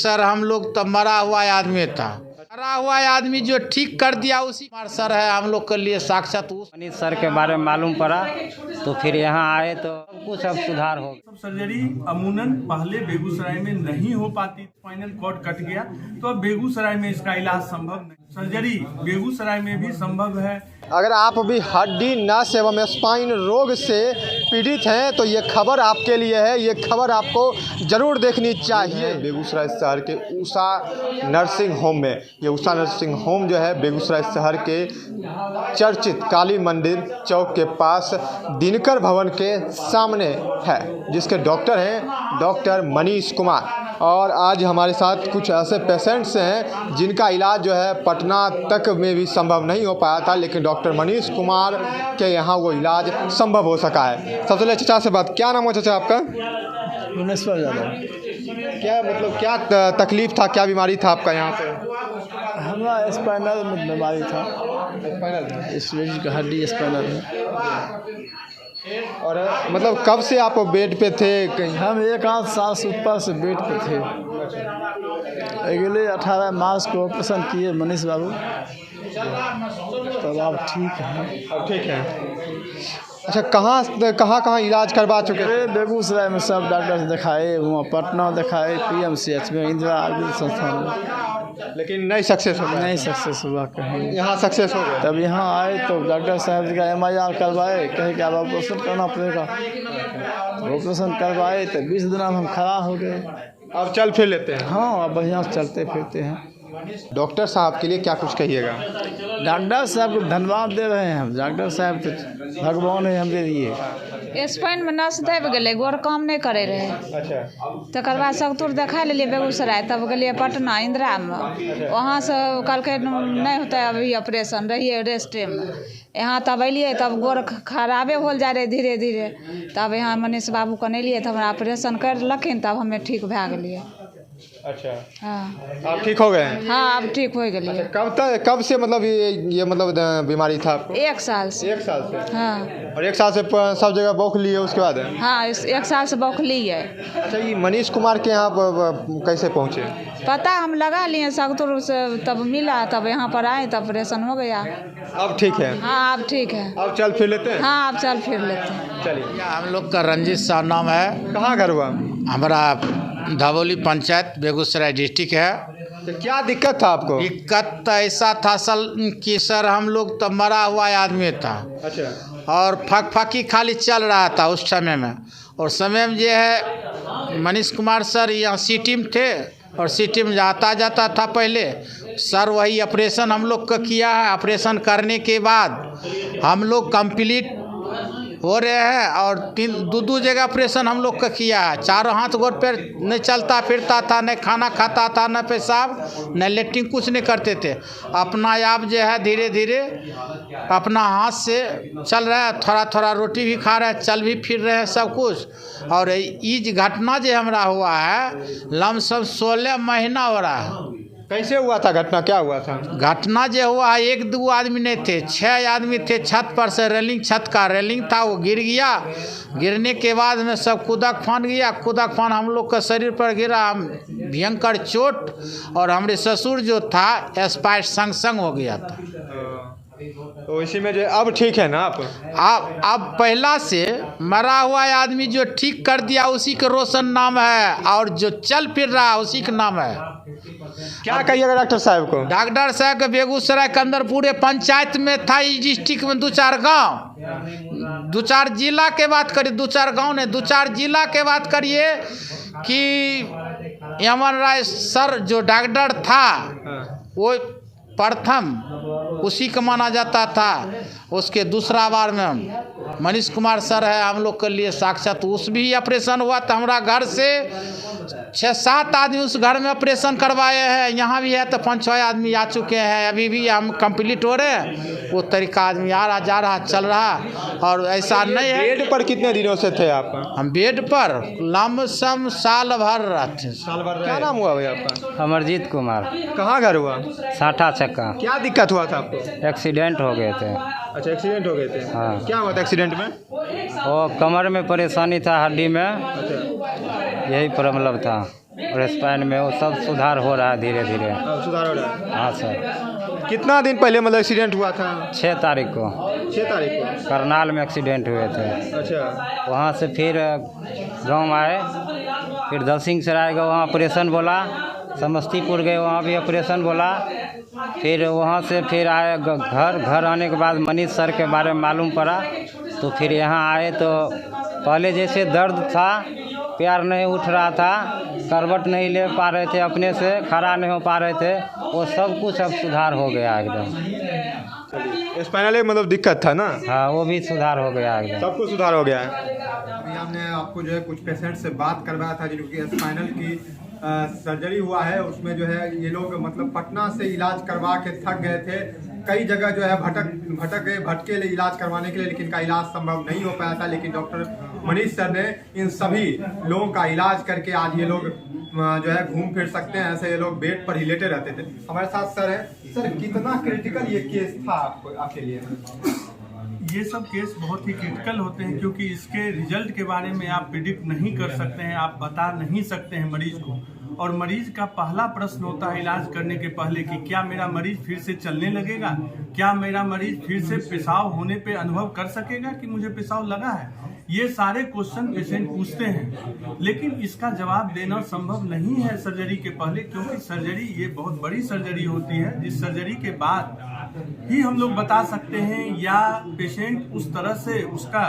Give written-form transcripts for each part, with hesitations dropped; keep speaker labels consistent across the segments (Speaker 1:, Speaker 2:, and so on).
Speaker 1: Sir हम लोग तो मरा हुआ आदमी था, मरा हुआ आदमी जो ठीक कर दिया उसी कुमार सर है हम लोग के लिए साक्षात।
Speaker 2: मनीष सर के बारे में मालूम पड़ा तो फिर यहाँ आए तो कुछ अब सुधार हो गया।
Speaker 3: सर्जरी अमूनन पहले बेगूसराय में नहीं हो पाती, स्पाइनल कॉर्ड कट गया तो अब बेगूसराय में इसका इलाज संभव नहीं। सर्जरी बेगूसराय में भी संभव है।
Speaker 4: अगर आप भी हड्डी नस एवं स्पाइन रोग से पीड़ित हैं तो ये खबर आपके लिए है, ये खबर आपको ज़रूर देखनी चाहिए। बेगूसराय शहर के उषा नर्सिंग होम में, ये उषा नर्सिंग होम जो है बेगूसराय शहर के चर्चित काली मंदिर चौक के पास दिनकर भवन के सामने है, जिसके डॉक्टर हैं डॉक्टर मनीष कुमार। और आज हमारे साथ कुछ ऐसे पेशेंट्स हैं जिनका इलाज जो है पटना तक में भी संभव नहीं हो पाया था, लेकिन डॉक्टर मनीष कुमार के यहाँ वो इलाज संभव हो सका है। सबसे पहले चाचा से बात, क्या नाम है चाचा आपका?
Speaker 5: मुनेश्वर यादव।
Speaker 4: क्या मतलब क्या तकलीफ था, क्या बीमारी था आपका यहाँ पे?
Speaker 5: हमारा स्पाइनल में बीमारी था, स्पाइनल का हड्डी स्पाइनल है।
Speaker 4: और मतलब कब से आप बेड पे थे?
Speaker 5: हम 1 साल से ऊपर से बेड पे थे। अगले 18 मार्च को ऑपरेशन किए मनीष बाबू, तब आप ठीक हैं।
Speaker 4: अब ठीक है। अच्छा, कहाँ इलाज करवा चुके हैं?
Speaker 5: बेगूसराय में सब डॉक्टर से दिखाए, वहाँ पटना दिखाए, PMCH में, इंदिरा आयुर्वेद संस्थान में,
Speaker 4: लेकिन नहीं सक्सेस हो गया।
Speaker 5: नहीं सक्सेस हुआ कहीं।
Speaker 4: यहाँ सक्सेस हो गया।
Speaker 5: तब यहाँ आए तो डॉक्टर साहब जी का MIR करवाए, कहे कि अब ऑपरेशन करना पड़ेगा। ऑपरेशन करवाए तो 20 दिन हम खड़ा हो गए।
Speaker 4: अब चल फिर लेते हैं।
Speaker 5: हाँ, अब बढ़िया चलते फिरते हैं।
Speaker 4: डॉक्टर साहब के लिए क्या कुछ कहिएगा?
Speaker 5: डॉक्टर साहब को धन्यवाद दे रहे हैं हम। डॉक्टर साहब तो भगवान है हमरे लिए।
Speaker 6: स्पाइन में नस दबि गेलै, गोर काम नहीं करे रहे।
Speaker 4: अच्छा।
Speaker 6: तकर बाद सगतुर देखा लेलिए बेगूसराय, तब गेलिए पटना इंदिरा में, वहाँ से कहलकै नहीं होता अभी ऑपरेशन, रहिए रेस्टे में। यहाँ तब अलिए तब गोर खराबे होल जाए रहे धीरे धीरे, तब यहाँ मनीष बाबू के अलिए तब हमरा ऑपरेशन करलखिन, तब हमें ठीक भए गेलिए।
Speaker 4: अच्छा।
Speaker 6: हाँ,
Speaker 4: आप ठीक हो गए हैं?
Speaker 6: हाँ अब ठीक हो गेलिए।
Speaker 4: कब से मतलब ये मतलब बीमारी था आपको?
Speaker 6: 1 साल से।
Speaker 4: 1 साल से?
Speaker 6: हाँ।
Speaker 4: और 1 साल से सब जगह बौख लिए उसके बाद?
Speaker 6: हाँ, 1 साल से बौखली है।
Speaker 4: अच्छा, ये मनीष कुमार के यहाँ कैसे पहुँचे?
Speaker 6: पता हम लगा लिए सगतुर से, तब मिला, तब यहाँ पर आए, तब ऑपरेशन हो गया।
Speaker 4: अब ठीक है?
Speaker 6: हाँ अब ठीक है।
Speaker 4: अब चल फिर लेते हैं?
Speaker 6: हाँ अब चल फिर लेते हैं।
Speaker 4: चलिए।
Speaker 1: हम लोग का रंजीत शाह नाम है।
Speaker 4: कहाँ घर हुआ?
Speaker 1: हमारा धवोली पंचायत बेगूसराय डिस्ट्रिक्ट है।
Speaker 4: तो क्या दिक्कत था आपको?
Speaker 1: दिक्कत तो ऐसा था कि सर हम लोग तो मरा हुआ आदमी था।
Speaker 4: अच्छा।
Speaker 1: और फकी खाली चल रहा था उस समय में। और समय में जो है मनीष कुमार सर यहाँ सिटी में थे, और सिटी में जाता था पहले सर, वही ऑपरेशन हम लोग का किया है। ऑपरेशन करने के बाद हम लोग कंप्लीट हो रहे हैं, और 2 जगह ऑपरेशन हम लोग का किया है। चारों हाथ गोड़ पैर नहीं चलता फिरता था, नहीं खाना खाता था, न पेशाब, न लेट्रिन, कुछ नहीं करते थे। अपना आप जो है धीरे धीरे अपना हाथ से चल रहा है, थोड़ा थोड़ा रोटी भी खा रहे हैं, चल भी फिर रहे हैं सब कुछ। और ये घटना जो हमरा हुआ है लमसम 16 महीना हो रहा है।
Speaker 4: कैसे हुआ था घटना, क्या हुआ था?
Speaker 1: घटना जो हुआ है 1-2 आदमी नहीं थे, 6 आदमी थे। छत पर से रेलिंग, छत का रेलिंग था, वो गिर गया। गिरने के बाद में सब कूदक फान गया। कूदक फान हम लोग का शरीर पर गिरा, भयंकर चोट। और हमारे ससुर जो था एक्सपायर संग हो गया था।
Speaker 4: तो इसी में जो अब ठीक है ना आप?
Speaker 1: अब पहला से मरा हुआ आदमी जो ठीक कर दिया उसी का रोशन नाम है, और जो चल फिर रहा उसी का नाम है।
Speaker 4: क्या कहिएगा डॉक्टर साहब को?
Speaker 1: डॉक्टर साहब के बेगूसराय के अंदर पूरे पंचायत में था, इस डिस्ट्रिक्ट में 2-4 गांव, 2-4 जिला के बात करिए, 2-4 गांव ने 2-4 जिला के बात करिए कि यमन राय सर जो डॉक्टर था वो प्रथम उसी का माना जाता था। उसके दूसरा बार में मनीष कुमार सर है हम लोग के लिए साक्षात। उस भी ऑपरेशन हुआ तो हमारा घर से 6-7 आदमी उस घर में ऑपरेशन करवाए हैं। यहाँ भी है तो 5-6 आदमी आ चुके हैं, अभी भी हम कंप्लीट हो रहे हैं। वो तरीका आदमी आ रहा जा रहा चल रहा। और ऐसा नहीं है।
Speaker 4: बेड पर कितने दिनों से थे आप?
Speaker 1: हम बेड पर लमसम साल भर रहते।
Speaker 4: साल भर? क्या नाम हुआ भाई आपका?
Speaker 2: अमरजीत कुमार।
Speaker 4: कहाँ घर हुआ?
Speaker 2: साठा चक्का।
Speaker 4: क्या दिक्कत हुआ था आपको?
Speaker 2: एक्सीडेंट हो गए थे।
Speaker 4: अच्छा, एक्सीडेंट हो गए थे?
Speaker 2: हाँ।
Speaker 4: क्या हुआ था एक्सीडेंट में?
Speaker 2: वो कमर में परेशानी था, हड्डी में,
Speaker 4: अच्छा।
Speaker 2: यही प्रॉब्लम था। और स्पाइन में वो सब सुधार हो रहा है धीरे धीरे।
Speaker 4: सुधार हो रहा है।
Speaker 2: हाँ सर।
Speaker 4: कितना दिन पहले मतलब एक्सीडेंट हुआ था?
Speaker 2: 6 तारीख को
Speaker 4: 6 तारीख को
Speaker 2: करनाल में एक्सीडेंट हुए थे।
Speaker 4: अच्छा।
Speaker 2: वहाँ से फिर गांव आए, फिर दलसिंह सराय गए, वहाँ ऑपरेशन बोला। समस्तीपुर गए, वहाँ भी ऑपरेशन बोला। फिर वहाँ से फिर आए घर आने के बाद मनीष सर के बारे में मालूम पड़ा, तो फिर यहाँ आए तो पहले जैसे दर्द था, पैर नहीं उठ रहा था, करवट नहीं ले पा रहे थे, अपने से खड़ा नहीं हो पा रहे थे, वो सब कुछ अब सुधार हो गया एकदम।
Speaker 4: स्पाइनल मतलब दिक्कत था ना?
Speaker 2: हाँ, वो भी सुधार हो गया एकदम।
Speaker 4: सब कुछ सुधार हो गया है।
Speaker 7: अभी हमने आपको जो है कुछ पेशेंट से बात करवाया था जिनकी स्पाइनल की सर्जरी हुआ है। उसमें जो है ये लोग मतलब पटना से इलाज करवा के थक गए थे, कई जगह जो है भटके लिए इलाज करवाने के लिए, लेकिन का इलाज संभव नहीं हो पाया था। लेकिन डॉक्टर मनीष सर ने इन सभी लोगों का इलाज करके आज ये लोग जो है घूम फिर सकते हैं। ऐसे ये लोग बेड पर ही लेटे रहते थे। हमारे साथ सर है। सर, कितना क्रिटिकल ये केस था आपके लिए?
Speaker 3: ये सब केस बहुत ही क्रिटिकल होते हैं, क्योंकि इसके रिजल्ट के बारे में आप प्रिडिक्ट नहीं कर सकते हैं, आप बता नहीं सकते हैं मरीज को। और मरीज का पहला प्रश्न होता है इलाज करने के पहले कि क्या मेरा मरीज फिर से चलने लगेगा, क्या मेरा मरीज फिर से पेशाब होने पे अनुभव कर सकेगा कि मुझे पेशाब लगा है। ये सारे क्वेश्चन पेशेंट पूछते हैं, लेकिन इसका जवाब देना संभव नहीं है सर्जरी के पहले, क्योंकि सर्जरी ये बहुत बड़ी सर्जरी होती है। जिस सर्जरी के बाद ही हम लोग बता सकते हैं, या पेशेंट उस तरह से उसका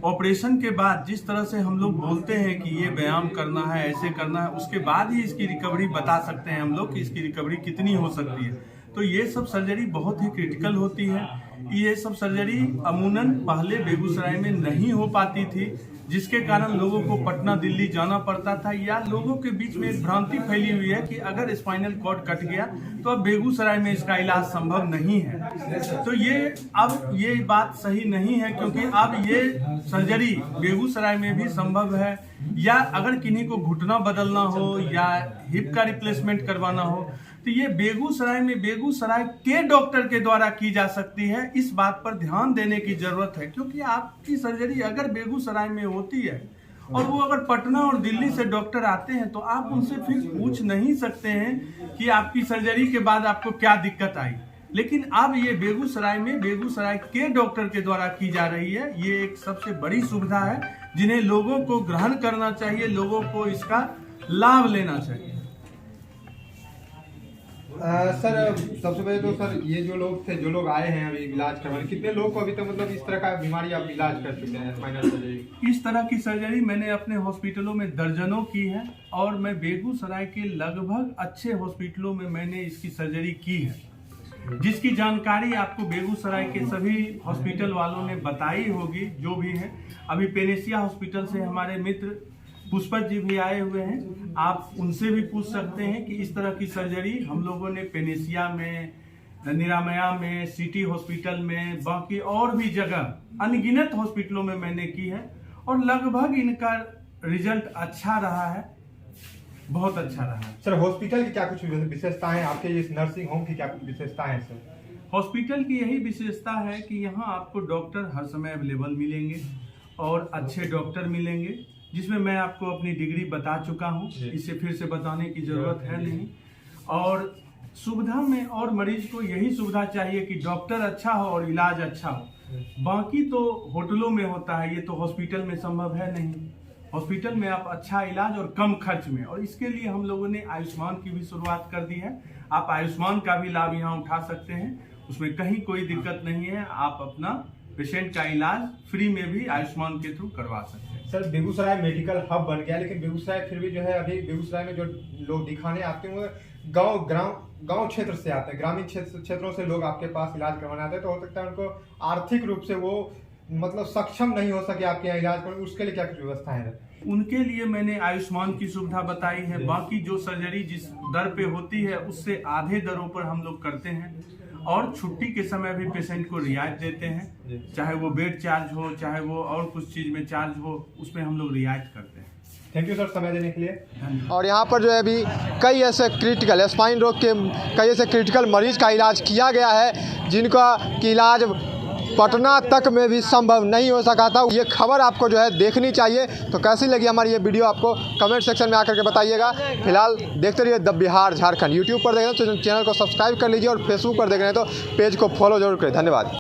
Speaker 3: ऑपरेशन के बाद जिस तरह से हम लोग बोलते हैं कि ये व्यायाम करना है, ऐसे करना है, उसके बाद ही इसकी रिकवरी बता सकते हैं हम लोग कि इसकी रिकवरी कितनी हो सकती है। तो ये सब सर्जरी बहुत ही क्रिटिकल होती है। ये सब सर्जरी अमूमन पहले बेगूसराय में नहीं हो पाती थी, जिसके कारण लोगों को पटना दिल्ली जाना पड़ता था, या लोगों के बीच में एक भ्रांति फैली हुई है कि अगर स्पाइनल कॉर्ड कट गया तो अब बेगूसराय में इसका इलाज संभव नहीं है। तो ये बात सही नहीं है, क्योंकि अब ये सर्जरी बेगूसराय में भी संभव है। या अगर किन्हीं को घुटना बदलना हो या हिप का रिप्लेसमेंट करवाना हो, तो ये बेगूसराय में बेगूसराय के डॉक्टर के द्वारा की जा सकती है। इस बात पर ध्यान देने की जरूरत है, क्योंकि आपकी सर्जरी अगर बेगूसराय में होती है और वो अगर पटना और दिल्ली से डॉक्टर आते हैं, तो आप उनसे फिर पूछ नहीं सकते हैं कि आपकी सर्जरी के बाद आपको क्या दिक्कत आई। लेकिन अब ये बेगूसराय में बेगूसराय के डॉक्टर के द्वारा की जा रही है। ये एक सबसे बड़ी सुविधा है जिन्हें लोगों को ग्रहण करना चाहिए, लोगों को इसका लाभ लेना चाहिए।
Speaker 7: सर, सबसे पहले तो सर ये जो लोग आए हैं अभी इलाज करवाने, कितने लोग को अभी तक मतलब इस तरह का बीमारी आप इलाज कर चुके हैं स्पाइनल सर्जरी?
Speaker 3: इस तरह की सर्जरी मैंने अपने हॉस्पिटलों में दर्जनों की है, और मैं बेगूसराय के लगभग अच्छे हॉस्पिटलों में मैंने इसकी सर्जरी की है, जिसकी जानकारी आपको बेगूसराय के सभी हॉस्पिटल वालों ने बताई होगी जो भी है। अभी पेनेसिया हॉस्पिटल से हमारे मित्र पुष्पत जी भी आए हुए हैं, आप उनसे भी पूछ सकते हैं कि इस तरह की सर्जरी हम लोगों ने पेनेसिया में, निरामया में, सिटी हॉस्पिटल में, बाकी और भी जगह अनगिनत हॉस्पिटलों में मैंने की है, और लगभग इनका रिजल्ट अच्छा रहा है, बहुत अच्छा रहा है।
Speaker 7: सर, हॉस्पिटल की क्या कुछ विशेषताएं, आपके इस नर्सिंग होम की क्या कुछ विशेषताएं हैं सर?
Speaker 3: हॉस्पिटल की यही विशेषता है कि यहाँ आपको डॉक्टर हर समय अवेलेबल मिलेंगे और अच्छे डॉक्टर मिलेंगे, जिसमें मैं आपको अपनी डिग्री बता चुका हूँ, इसे फिर से बताने की जरूरत है नहीं। और सुविधा में और मरीज को यही सुविधा चाहिए कि डॉक्टर अच्छा हो और इलाज अच्छा हो। बाकी तो होटलों में होता है, ये तो हॉस्पिटल में संभव है नहीं। हॉस्पिटल में आप अच्छा इलाज और कम खर्च में, और इसके लिए हम लोगों ने आयुष्मान की भी शुरुआत कर दी है। आप आयुष्मान का भी लाभ यहाँ उठा सकते हैं, उसमें कहीं कोई दिक्कत नहीं है। आप अपना पेशेंट का इलाज फ्री में भी आयुष्मान के थ्रू करवा सकते हैं।
Speaker 7: सर, बेगूसराय मेडिकल हब बन गया, लेकिन बेगूसराय फिर भी जो है अभी बेगूसराय में जो लोग दिखाने आते हैं वो गांव क्षेत्र से आते हैं, ग्रामीण क्षेत्रों से लोग आपके पास इलाज करवाने आते हैं। तो हो सकता है उनको आर्थिक रूप से वो मतलब सक्षम नहीं हो सके आपके यहाँ इलाज करने, उसके लिए क्या कुछ व्यवस्था है?
Speaker 3: उनके लिए मैंने आयुष्मान की सुविधा बताई है। बाकी जो सर्जरी जिस दर पे होती है उससे आधे दरों पर हम लोग करते हैं, और छुट्टी के समय भी पेशेंट को रियायत देते हैं, चाहे वो बेड चार्ज हो, चाहे वो और कुछ चीज में चार्ज हो, उसमें हम लोग रियायत करते हैं।
Speaker 7: थैंक यू सर, समय देने के लिए।
Speaker 4: और यहाँ पर जो है अभी कई ऐसे क्रिटिकल स्पाइन रोग के कई ऐसे क्रिटिकल मरीज का इलाज किया गया है, जिनका कि इलाज पटना तक में भी संभव नहीं हो सका था। ये खबर आपको जो है देखनी चाहिए। तो कैसी लगी हमारी ये वीडियो आपको कमेंट सेक्शन में आकर के बताइएगा। फिलहाल देखते रहिए द बिहार झारखंड। यूट्यूब पर देख रहे हैं तो चैनल को सब्सक्राइब कर लीजिए और फेसबुक पर देख रहे हैं तो पेज को फॉलो जरूर करें। धन्यवाद।